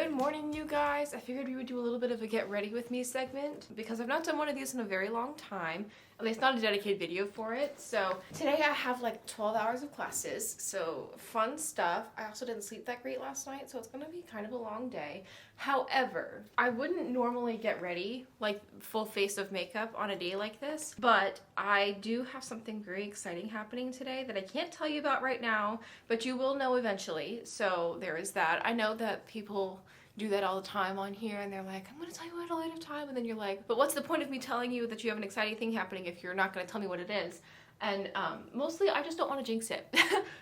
Good morning, you guys. I figured we would do a little bit of a get ready with me segment because I've not done one of these in a very long time, at least not a dedicated video for it. So today I have like 12 hours of classes, so fun stuff. I also didn't sleep that great last night, so it's gonna be kind of a long day. However, I wouldn't normally get ready like full face of makeup on a day like this, but I do have something very exciting happening today that I can't tell you about right now, but you will know eventually. So there is that. I know that people do that all the time on here and they're like, I'm gonna tell you at a later time, and then you're like, but what's the point of me telling you that you have an exciting thing happening if you're not gonna tell me what it is? And mostly I just don't want to jinx it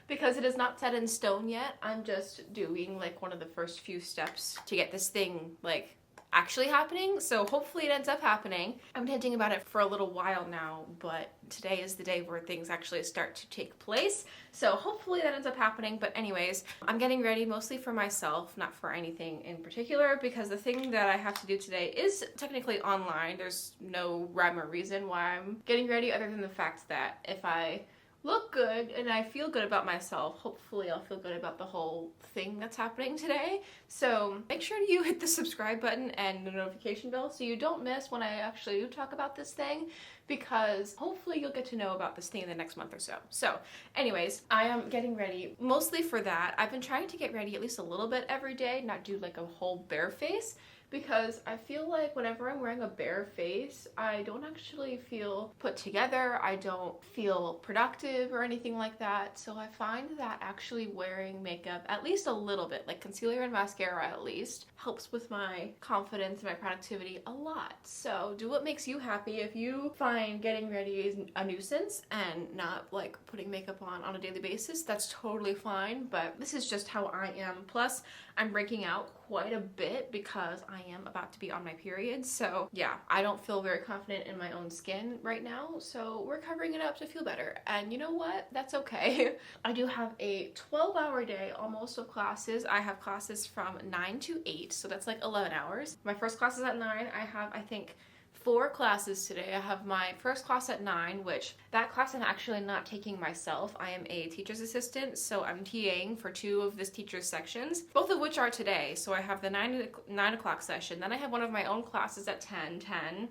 because it is not set in stone yet. I'm just doing like one of the first few steps to get this thing like actually happening, so hopefully it ends up happening. I've been hinting about it for a little while now, but today is the day where things actually start to take place, so hopefully that ends up happening. But anyways, I'm getting ready mostly for myself, not for anything in particular, because the thing that I have to do today is technically online. There's no rhyme or reason why I'm getting ready other than the fact that if I look good and I feel good about myself, hopefully I'll feel good about the whole thing that's happening today. So make sure you hit the subscribe button and the notification bell so you don't miss when I actually do talk about this thing, because hopefully you'll get to know about this thing in the next month or so. So anyways, I am getting ready mostly for that. I've been trying to get ready at least a little bit every day, not do like a whole bare face, because I feel like whenever I'm wearing a bare face, I don't actually feel put together, I don't feel productive or anything like that. So I find that actually wearing makeup at least a little bit, like concealer and mascara at least, helps with my confidence and my productivity a lot. So do what makes you happy. If you find getting ready is a nuisance and not like putting makeup on a daily basis, that's totally fine, but this is just how I am. Plus, I'm breaking out quite a bit because I am about to be on my period. So yeah, I don't feel very confident in my own skin right now. So we're covering it up to feel better. And you know what? That's okay. I do have a 12-hour day almost of classes. I have classes from 9 to 8. So that's like 11 hours. My first class is at 9. I have, I think, 4 classes today. I have my first class at 9, which that class I'm actually not taking myself. I am a teacher's assistant, so I'm TAing for 2 of this teacher's sections, both of which are today. So I have the 9 o'clock session. Then I have one of my own classes at 10:10,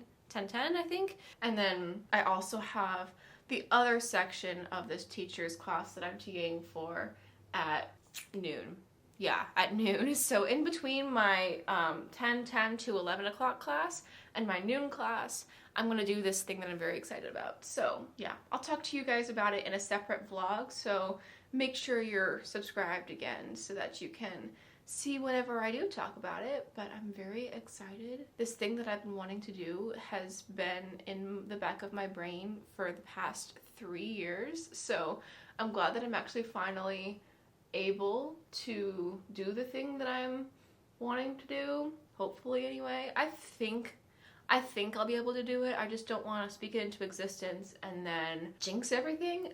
I think. And then I also have the other section of this teacher's class that I'm TAing for at noon. Yeah, at noon. So in between my 10:10 to 11 o'clock class and my noon class, I'm gonna do this thing that I'm very excited about. So yeah, I'll talk to you guys about it in a separate vlog, so make sure you're subscribed again so that you can see whenever I do talk about it. But I'm very excited. This thing that I've been wanting to do has been in the back of my brain for the past 3 years, so I'm glad that I'm actually finally able to do the thing that I'm wanting to do, hopefully anyway. I think I'll be able to do it. I just don't want to speak it into existence and then jinx everything.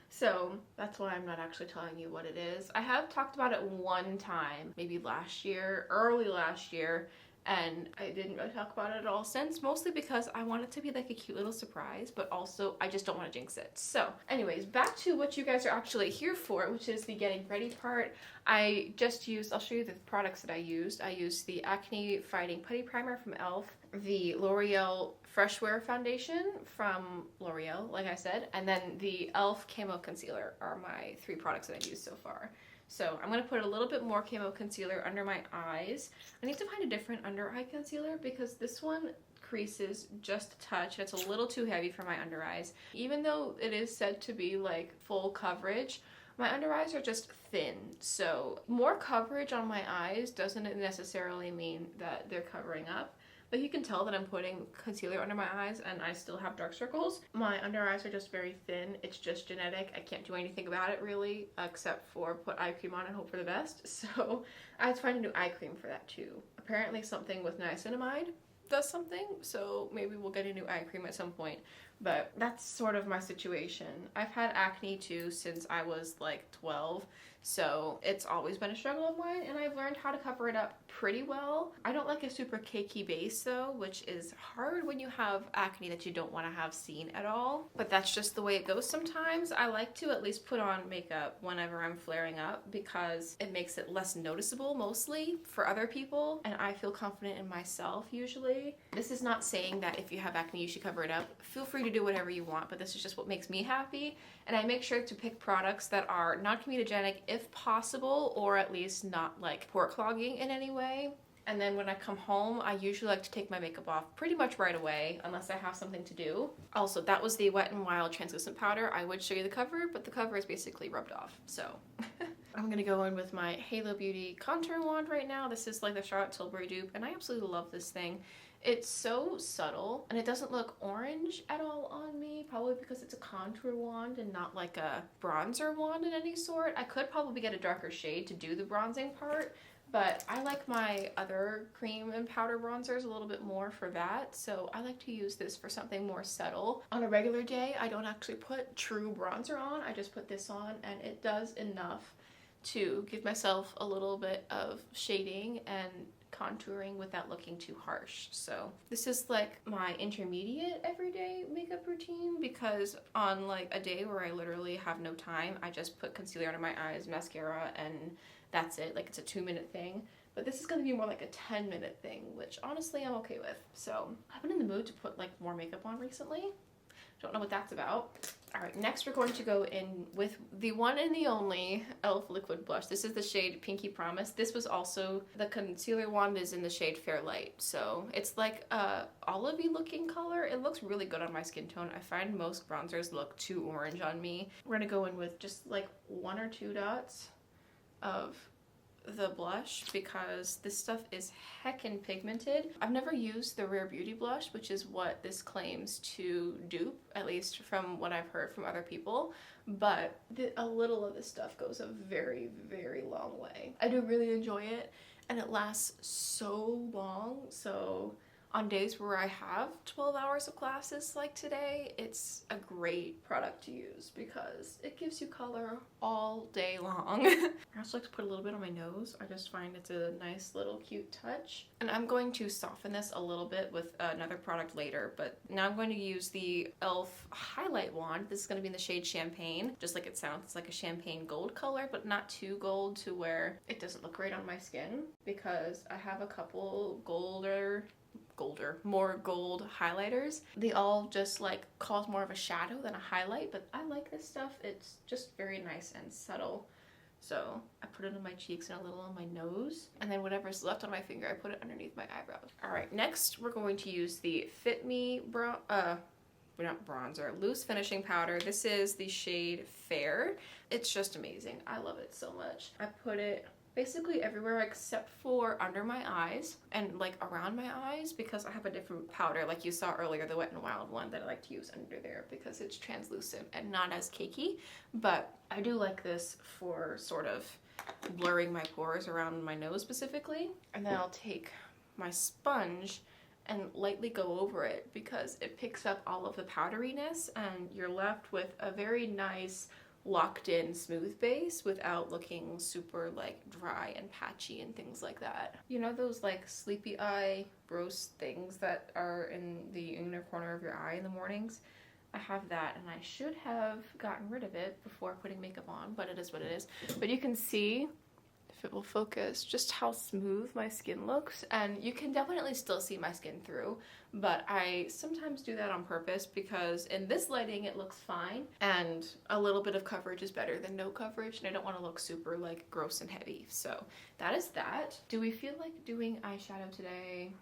So that's why I'm not actually telling you what it is. I have talked about it one time, maybe last year, early last year, and I didn't really talk about it at all since, mostly because I want it to be like a cute little surprise, but also I just don't want to jinx it. So anyways, back to what you guys are actually here for, which is the getting ready part. I just used, I'll show you the products that I used. I used the Acne Fighting Putty Primer from e.l.f., the L'Oreal Fresh Wear Foundation from L'Oreal, like I said, and then the e.l.f. Camo Concealer are my 3 products that I've used so far. So I'm going to put a little bit more camo concealer under my eyes. I need to find a different under eye concealer because this one creases just a touch. It's a little too heavy for my under eyes. Even though it is said to be like full coverage, my under eyes are just thin. So more coverage on my eyes doesn't necessarily mean that they're covering up. But you can tell that I'm putting concealer under my eyes and I still have dark circles. My under eyes are just very thin. It's just genetic. I can't do anything about it really, except for put eye cream on and hope for the best. So I had to find a new eye cream for that too. Apparently something with niacinamide does something, so maybe we'll get a new eye cream at some point. But that's sort of my situation. I've had acne too since I was like 12, So it's always been a struggle of mine, and I've learned how to cover it up pretty well. I don't like a super cakey base though, which is hard when you have acne that you don't want to have seen at all. But that's just the way it goes sometimes. I like to at least put on makeup whenever I'm flaring up because it makes it less noticeable mostly for other people, and I feel confident in myself usually. This is not saying that if you have acne you should cover it up. Feel free to do whatever you want, but this is just what makes me happy. And I make sure to pick products that are not comedogenic if possible, or at least not like pore clogging in any way. And then when I come home, I usually like to take my makeup off pretty much right away unless I have something to do. Also, that was the Wet n Wild translucent powder. I would show you the cover, but the cover is basically rubbed off, so. I'm gonna go in with my Halo Beauty contour wand right now. This is like the Charlotte Tilbury dupe, and I absolutely love this thing. It's so subtle, and it doesn't look orange at all on me, probably because it's a contour wand and not like a bronzer wand in any sort. I could probably get a darker shade to do the bronzing part, but I like my other cream and powder bronzers a little bit more for that, so I like to use this for something more subtle. On a regular day, I don't actually put true bronzer on, I just put this on, and it does enough to give myself a little bit of shading and contouring without looking too harsh. So this is like my intermediate everyday makeup routine, because on like a day where I literally have no time, I just put concealer under my eyes, mascara, and that's it. Like, it's a 2-minute thing. But this is going to be more like a 10-minute thing, which honestly I'm okay with. So I've been in the mood to put like more makeup on recently. Don't know what that's about. All right, next we're going to go in with the one and the only e.l.f. liquid blush. This is the shade Pinky Promise. This was also, the concealer wand is in the shade Fair Light. So it's like a olivey looking color. It looks really good on my skin tone. I find most bronzers look too orange on me. We're gonna go in with just like 1 or 2 dots of the blush because this stuff is heckin' pigmented. I've never used the Rare Beauty blush, which is what this claims to dupe, at least from what I've heard from other people, but a little of this stuff goes a very, very long way. I do really enjoy it, and it lasts so long. So on days where I have 12 hours of classes like today, it's a great product to use because it gives you color all day long. I also like to put a little bit on my nose. I just find it's a nice little cute touch. And I'm going to soften this a little bit with another product later, but now I'm going to use the e.l.f. highlight wand. This is going to be in the shade Champagne. Just like it sounds, it's like a champagne gold color, but not too gold to where it doesn't look great on my skin, because I have a couple more gold highlighters. They all just like cause more of a shadow than a highlight, but I like this stuff. It's just very nice and subtle. So I put it on my cheeks and a little on my nose, and then whatever's left on my finger, I put it underneath my eyebrows. All right, next we're going to use the Fit Me loose finishing powder. This is the shade Fair. It's just amazing. I love it so much. I put it basically everywhere except for under my eyes and like around my eyes, because I have a different powder like you saw earlier, the Wet n Wild one, that I like to use under there because it's translucent and not as cakey. But I do like this for sort of blurring my pores around my nose specifically. And then I'll take my sponge and lightly go over it because it picks up all of the powderiness, and you're left with a very nice locked in smooth base without looking super like dry and patchy and things like that. You know those like sleepy eye gross things that are in the inner corner of your eye in the mornings? I have that, and I should have gotten rid of it before putting makeup on, but it is what it is. But you can see, if it will focus, just how smooth my skin looks, and you can definitely still see my skin through, but I sometimes do that on purpose because in this lighting it looks fine, and a little bit of coverage is better than no coverage, and I don't want to look super like gross and heavy. So that is that. Do we feel like doing eyeshadow today?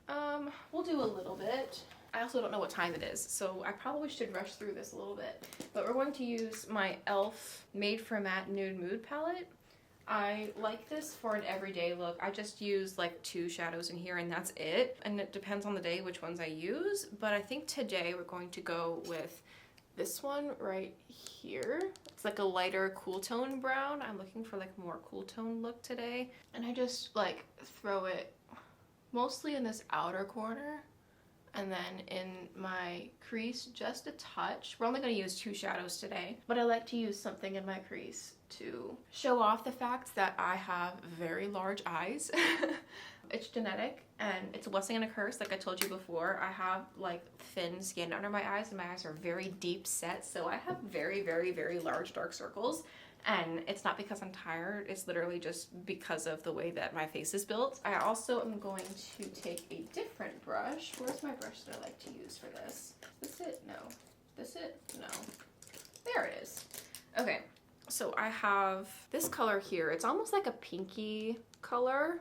We'll do a little bit. I also don't know what time it is, so I probably should rush through this a little bit, but we're going to use my e.l.f. Made for Matte Nude Mood palette. I like this for an everyday look. I just use like 2 shadows in here and that's it. And it depends on the day which ones I use. But I think today we're going to go with this one right here. It's like a lighter cool tone brown. I'm looking for like a more cool tone look today. And I just like throw it mostly in this outer corner And then in my crease, just a touch. We're only going to use 2 shadows today, but I like to use something in my crease to show off the fact that I have very large eyes. It's genetic and it's a blessing and a curse. Like I told you before, I have like thin skin under my eyes and my eyes are very deep set. So I have very, very, very large dark circles. And it's not because I'm tired, it's literally just because of the way that my face is built. I also am going to take a different brush. Where's my brush that I like to use for this? Is this it? No. This it? No. There it is. Okay, so I have this color here. It's almost like a pinky color.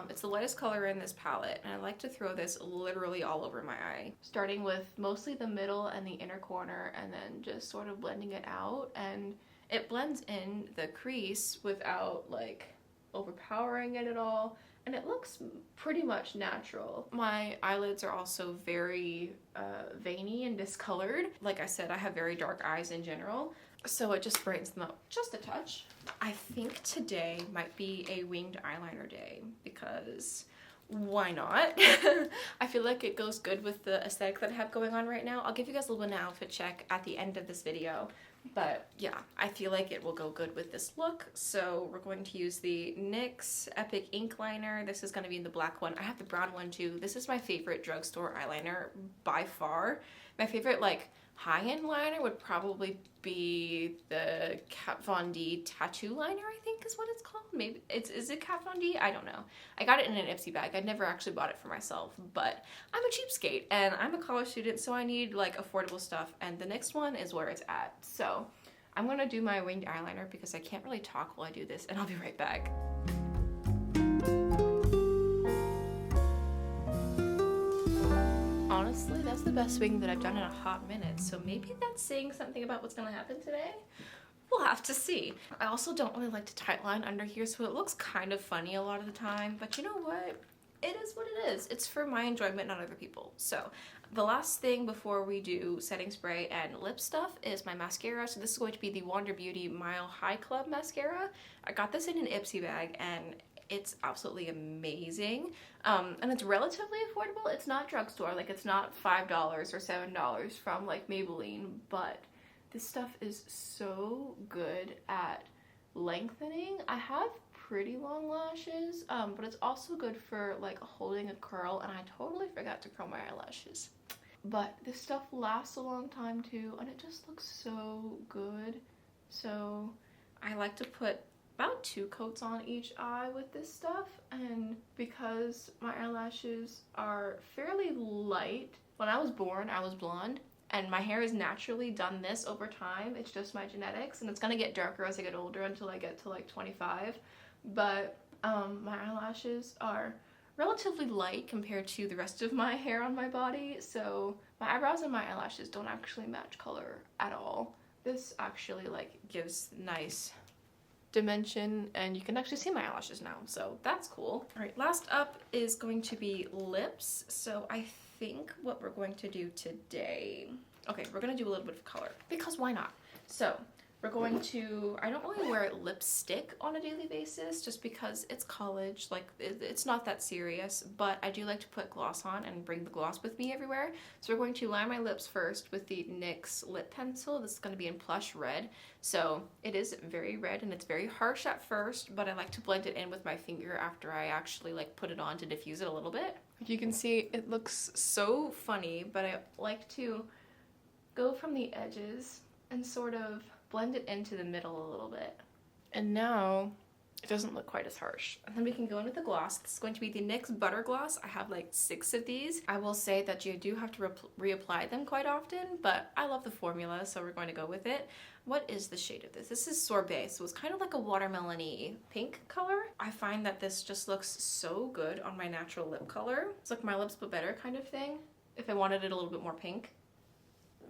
It's the lightest color in this palette, and I like to throw this literally all over my eye. Starting with mostly the middle and the inner corner, and then just sort of blending it out. And it blends in the crease without like overpowering it at all, and it looks pretty much natural. My eyelids are also very veiny and discolored. Like I said, I have very dark eyes in general, so it just brightens them up just a touch. I think today might be a winged eyeliner day because why not? I feel like it goes good with the aesthetic that I have going on right now. I'll give you guys a little bit of an outfit check at the end of this video. But yeah, I feel like it will go good with this look. So we're going to use the NYX Epic Ink Liner. This is going to be in the black one. I have the brown one too. This is my favorite drugstore eyeliner by far. My favorite like high-end liner would probably be the Kat Von D Tattoo Liner, I think is what it's called. Maybe is it Kat Von D? I don't know. I got it in an Ipsy bag. I never actually bought it for myself, but I'm a cheapskate and I'm a college student, so I need like affordable stuff, and the next one is where it's at. So I'm gonna do my winged eyeliner because I can't really talk while I do this, and I'll be right back. Honestly, that's the best wing that I've done in a hot minute, so maybe that's saying something about what's gonna happen today. We'll have to see. I also don't really like to tightline under here, so it looks kind of funny a lot of the time, but you know what? It is what it is. It's for my enjoyment, not other people. So the last thing before we do setting spray and lip stuff is my mascara. So this is going to be the Wander Beauty Mile High Club mascara. I got this in an Ipsy bag and it's absolutely amazing. And it's relatively affordable. It's not drugstore, like it's not $5 or $7 from like Maybelline, but this stuff is so good at lengthening. I have pretty long lashes, but it's also good for like holding a curl, and I totally forgot to curl my eyelashes. But this stuff lasts a long time too, and it just looks so good. So I like to put about 2 coats on each eye with this stuff, and because my eyelashes are fairly light, when I was born I was blonde, and my hair is naturally done this over time. It's just my genetics, and it's gonna get darker as I get older until I get to like 25. But my eyelashes are relatively light compared to the rest of my hair on my body, so my eyebrows and my eyelashes don't actually match color at all. This actually like gives nice dimension, and you can actually see my eyelashes now, so that's cool. All right, last up is going to be lips. So I think what we're going to do today, okay, we're gonna do a little bit of color because why not? So we're going to, I don't really wear lipstick on a daily basis just because it's college, like it's not that serious, but I do like to put gloss on and bring the gloss with me everywhere. So we're going to line my lips first with the NYX lip pencil. This is going to be in Plush Red. So it is very red and it's very harsh at first, but I like to blend it in with my finger after I actually like put it on to diffuse it a little bit. You can see it looks so funny, but I like to go from the edges and sort of blend it into the middle a little bit. And now it doesn't look quite as harsh. And then we can go in with the gloss. This is going to be the NYX Butter Gloss. I have like 6 of these. I will say that you do have to reapply them quite often, but I love the formula, so we're going to go with it. What is the shade of this? This is Sorbet, so it's kind of like a watermelon-y pink color. I find that this just looks so good on my natural lip color. It's like my lips but better kind of thing, if I wanted it a little bit more pink.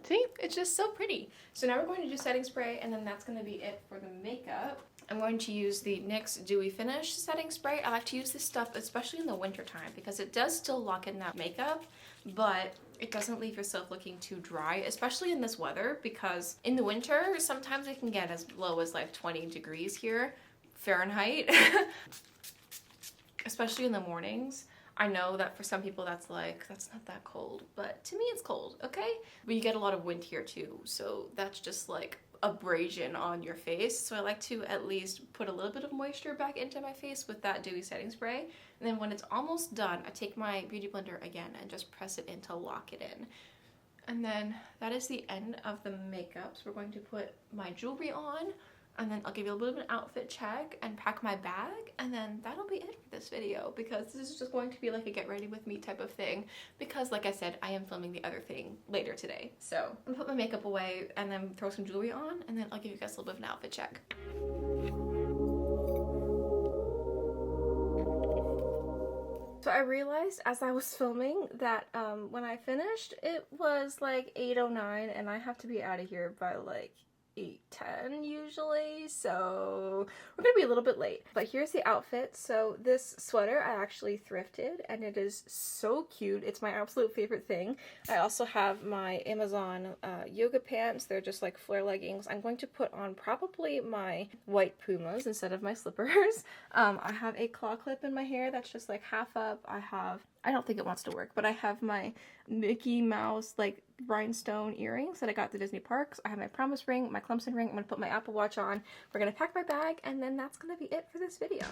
See, it's just so pretty. So now we're going to do setting spray, and then that's going to be it for the makeup. I'm going to use the NYX Dewy Finish setting spray. I like to use this stuff especially in the winter time because it does still lock in that makeup, but it doesn't leave yourself looking too dry, especially in this weather, because in the winter sometimes it can get as low as like 20 degrees here Fahrenheit, especially in the mornings. I know that for some people that's like, that's not that cold, but to me it's cold, okay? But you get a lot of wind here too, so that's just like abrasion on your face. So I like to at least put a little bit of moisture back into my face with that dewy setting spray. And then when it's almost done, I take my beauty blender again and just press it in to lock it in. And then that is the end of the makeup. So we're going to put my jewelry on, and then I'll give you a little bit of an outfit check and pack my bag, and then that'll be it for this video, because this is just going to be like a get ready with me type of thing, because like I said, I am filming the other thing later today. So I'm gonna put my makeup away and then throw some jewelry on, and then I'll give you guys a little bit of an outfit check. So I realized as I was filming that when I finished, it was like 8:09 and I have to be out of here by like 8:10 usually, so we're gonna be a little bit late. But here's the outfit. So this sweater I actually thrifted and it is so cute. It's my absolute favorite thing. I also have my Amazon yoga pants. They're just like flare leggings. I'm going to put on probably my white Pumas instead of my slippers. I have a claw clip in my hair that's just like half up. I don't think it wants to work, but I have my Mickey Mouse like rhinestone earrings that I got at the Disney parks. I have my promise ring, my Clemson ring. I'm gonna put my Apple Watch on. We're gonna pack my bag, and then that's gonna be it for this video.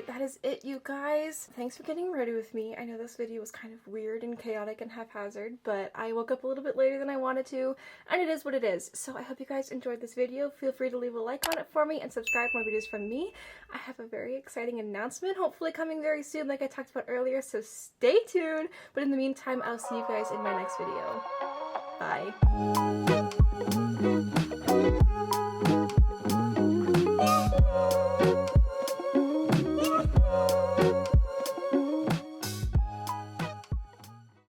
That is it, you guys. Thanks for getting ready with me. I know this video was kind of weird and chaotic and haphazard, but I woke up a little bit later than I wanted to, and it is what it is. So I hope you guys enjoyed this video. Feel free to leave a like on it for me and subscribe for more videos from me. I have a very exciting announcement, hopefully coming very soon, like I talked about earlier, so stay tuned. But in the meantime, I'll see you guys in my next video. Bye.